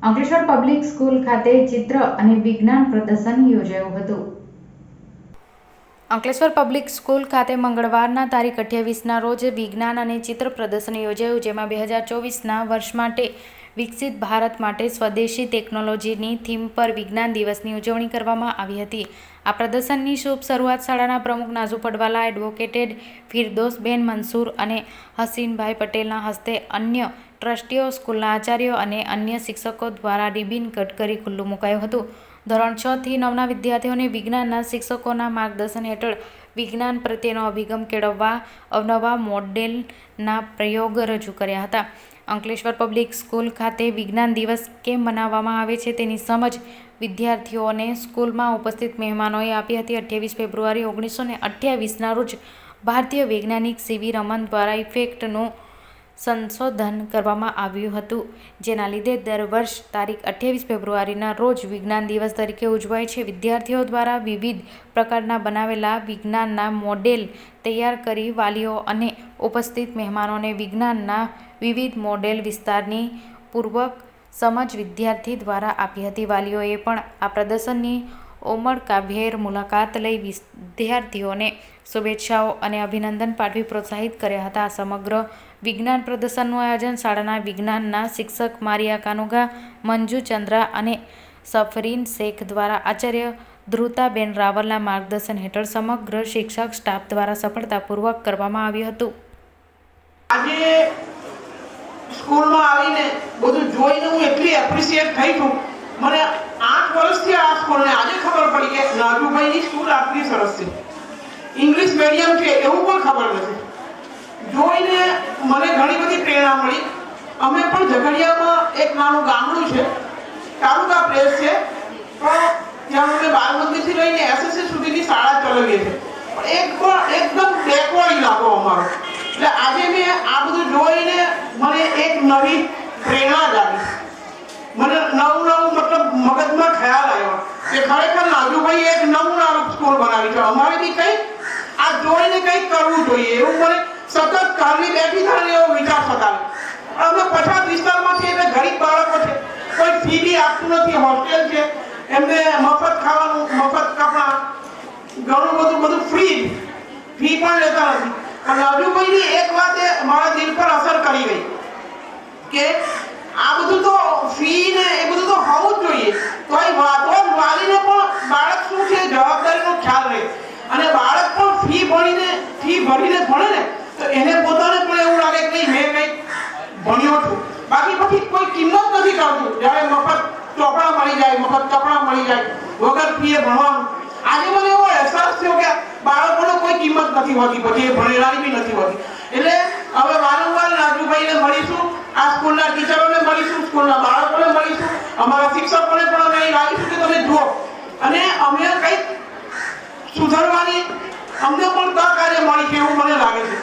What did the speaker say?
Ankleshwar public school ખાતે ચિત્ર અને વિજ્ઞાન પ્રદર્શન યોજાયું હતું। અંકલેશ્વર પબ્લિક સ્કૂલ ખાતે મંગળવારના તારીખ 28ના રોજ વિજ્ઞાન અને ચિત્ર પ્રદર્શન યોજાયું, જેમાં 2024ના વર્ષ માટે વિકસિત ભારત માટે સ્વદેશી ટેકનોલોજીની થીમ પર વિજ્ઞાન દિવસની ઉજવણી કરવામાં આવી હતી। આ પ્રદર્શનની શુભ શરૂઆત શાળાના પ્રમુખ નાઝુ પડવાલા, એડવોકેટેડ ફિરદોસબેન મંસૂર અને હસીનભાઈ પટેલના હસ્તે, અન્ય ટ્રસ્ટીઓ, સ્કૂલના આચાર્યો અને અન્ય શિક્ષકો દ્વારા રિબિન કટ કરી ખુલ્લું મુકાયું હતું। ધોરણ 6 થી 9ના વિદ્યાર્થીઓને વિજ્ઞાનના શિક્ષકોના માર્ગદર્શન હેઠળ વિજ્ઞાન પ્રત્યેનો અભિગમ કેળવવા અવનવા મોડેલના પ્રયોગ રજૂ કર્યા હતા। અંકલેશ્વર પબ્લિક સ્કૂલ ખાતે વિજ્ઞાન દિવસ કેમ મનાવવામાં આવે છે તેની સમજ વિદ્યાર્થીઓને સ્કૂલમાં ઉપસ્થિત મહેમાનોએ આપી હતી। 28 ફેબ્રુઆરી 1928ના રોજ ભારતીય વૈજ્ઞાનિક સીવી રમન દ્વારા ઇફેક્ટનું સંશોધન કરવામાં આવ્યું હતું, જેના લીધે દર વર્ષ તારીખ 28 ફેબ્રુઆરીના રોજ વિજ્ઞાન દિવસ તરીકે ઉજવાય છે। વિદ્યાર્થીઓ દ્વારા વિવિધ પ્રકારના બનાવેલા વિજ્ઞાનના મોડેલ તૈયાર કરી વાલીઓ અને ઉપસ્થિત મહેમાનોને વિજ્ઞાનના વિવિધ મોડેલ વિસ્તારની પૂર્વક સમજ વિદ્યાર્થી દ્વારા આપી હતી। વાલીઓએ પણ આ પ્રદર્શનની ઉમળકાભેર મુલાકાત લઈ વિદ્યાર્થીઓને શુભેચ્છાઓ અને અભિનંદન પાઠવી પ્રોત્સાહિત કર્યા હતા। આ સમગ્ર વિજ્ઞાન પ્રદર્શનનું આયોજન શાળાના વિજ્ઞાનના શિક્ષક મારિયા કાનુગા, મંજુ ચંદ્રા અને સફરીન શેખ દ્વારા આચાર્ય ધ્રુતાબેન રાવલના માર્ગદર્શન હેઠળ સમગ્ર શિક્ષક સ્ટાફ દ્વારા સફળતાપૂર્વક કરવામાં આવ્યું હતું। આજે સ્કૂલમાં આવીને બધું જોઈને હું એટલી એપ્રિશિએટ થઈ છું। મને 8 વર્ષથી આ સ્કૂલને આજે ખબર પડી કે નાજુભાઈની સ્કૂલ આટલી સરસ છે, ઇંગ્લિશ મીડિયમ છે એવું પણ ખબર નથી। જોઈને મને ઘણી બધી પ્રેરણા મળી। અમે પણ ઝઘડિયામાં એક નાનું ગામડું છે, તાલુકા પ્લેસ છે, પણ ત્યાં અમે બાલમંદિરથી લઈને એસએસસી સુધીની શાળા ચલાવીએ છીએ, પણ એકદમ બેકવર્ડ ઇલાકો અમારો। એટલે આજે મેં આ બધું જોઈને મને એક નવી પ્રેરણા જાગી, મને નવું મતલબ મગજમાં ખ્યાલ આવ્યો કે ખરેખર નાજુભાઈ એક નવું સ્કૂલ બનાવી છે, અમારે બી કંઈક આ જોઈને કંઈક કરવું જોઈએ એવું મને સતત કારની બેઠી થાય એવો વિચાર સતાવે। અમે પછાત વિસ્તારમાં છીએ એટલે ગરીબ બાળકો છે, કોઈ ફી બી આપતું નથી, હોસ્ટેલ છે, એમને મફત ખાવાનું, મફત કપડાં, ઘણું બધું ફ્રી, ફી પણ લેતા નથી। પણ નાજુભાઈની એક વાતે મારા દિલ પર અસર કરી ગઈ કે આ બધું તો ફી ને એ બધું તો હોવું જ જોઈએ, તો એ વાલીને પણ બાળક શું છે જવાબદારીનો ખ્યાલ રહે, અને બાળક પણ ફી ભરીને ભણે ને તો એને પોતાને પણ એવું લાગે કે મેં કંઈક ભણ્યો છું। બાકી પછી કોઈ કિંમત નથી કરતું, જ્યારે મફત ચોપડા મળી જાય, મફત કપડાં મળી જાય, વગર ફીએ ભણવાનું। આજે મને એવો અહેસાસ થયો કે બાળકોને કોઈ કિંમત નથી હોતી, પછી એ ભણેલાની બી નથી હોતી। એટલે હવે વારંવાર નાજુભાઈને મળીશું, આ સ્કૂલના ટીચરોને મળીશું, સ્કૂલના બાળકોને મળીશું, અમારા શિક્ષકોને પણ અમે અહીં લાવીશું કે તમે જુઓ, અને અમે કંઈક સુધારવાની અમને પણ તક આજે મળી છે એવું મને લાગે છે।